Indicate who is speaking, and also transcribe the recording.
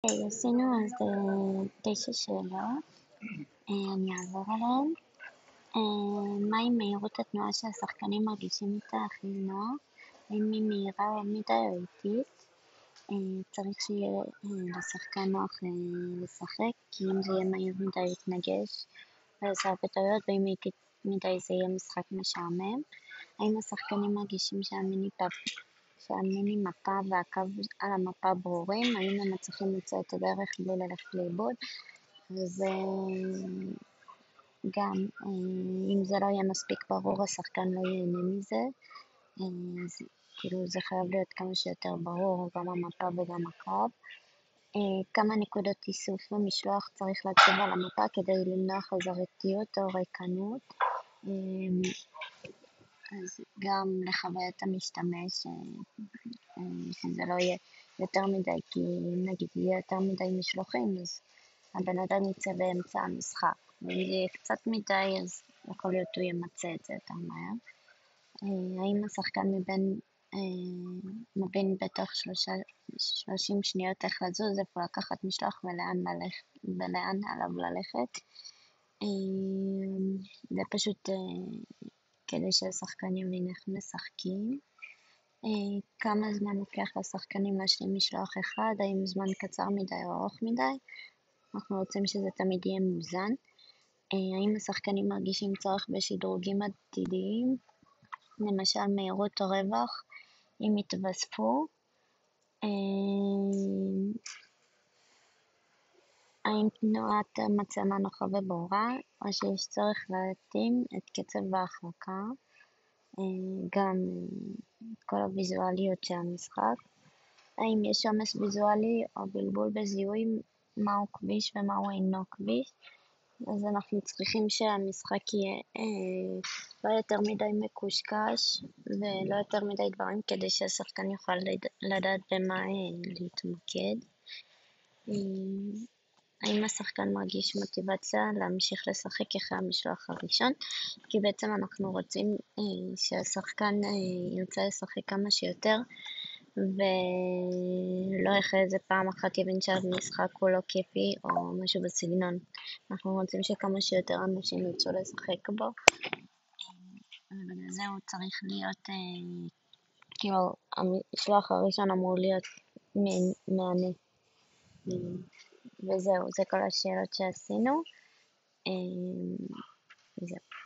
Speaker 1: עשינו אז 9 שאלות, אני אעבור עליהן. מהי מהירות התנועה שהשחקנים מרגישים איתה הכי נוח? האם היא מהירה או מדי או איטית? צריך שיהיה לשחקן נוח לשחק, כי אם זה יהיה מהיר מדי הוא יתנגש ויעשה הרבה טעויות, ואם איטית מדי זה יהיה משחק משעמם. האם השחקנים מרגישים שהמיני-מפה והקו על המפה ברורים? האם הם מצליחים למצוא את הדרך בלי ללכת לאיבוד? וזה גם, אם זה לא יהיה מספיק ברור, השחקן לא ייהנה מזה. כאילו זה חייב להיות כמה שיותר ברור, גם המפה וגם הקו. כמה נקודות איסוף ומשלוח צריך להציב על המפה כדי למנוע חזרתיות או ריקנות. אז גם לחוויית המשתמש, שזה לא יהיה יותר מדי, כי אם נגיד יהיה יותר מדי משלוחים, אז הבן אדם יצא באמצע המשחק, ואם זה יהיה קצת מדי, אז יכול להיות הוא ימצא את זה יותר מהר. האם השחקן מבין בתוך 30 שניות איך לזוז, איפה לקחת משלוח ולאן עליו ללכת? זה פשוט כדי שהשחקן יבין איך משחקים. כמה זמן לוקח לשחקנים להשלים משלוח אחד? האם זמן קצר מדי או ארוך מדי? אנחנו רוצים שזה תמיד יהיה מאוזן. האם השחקנים מרגישים צורך בשדרוגים עתידיים, למשל מהירות או רווח, אם יתווספו? האם תנועת המצלמה נוחה וברורה, או שיש צורך להתאים את קצב ההחלקה? גם כל הוויזואליות של המשחק. האם יש עומס ויזואלי או בלבול בזיהוי מהו כביש ומהו אינו כביש? אז אנחנו צריכים שהמשחק יהיה לא יותר מדי מקושקש ולא יותר מדי דברים, כדי שהשחקן יוכל לדעת במה להתמקד. האם השחקן מרגיש מוטיבציה להמשיך לשחק אחרי המשלוח הראשון? כי בעצם אנחנו רוצים שהשחקן ירצה לשחק כמה שיותר, ולא אחרי איזה פעם אחת יבין שהמשחק הוא לא כיפי או משהו בסגנון. אנחנו רוצים שכמה שיותר אנשים ירצו לשחק בו, ובגלל זה הוא צריך להיות, כאילו המשלוח הראשון אמור להיות מענה. וזהו, זה כל השאלות שעשינו. זהו.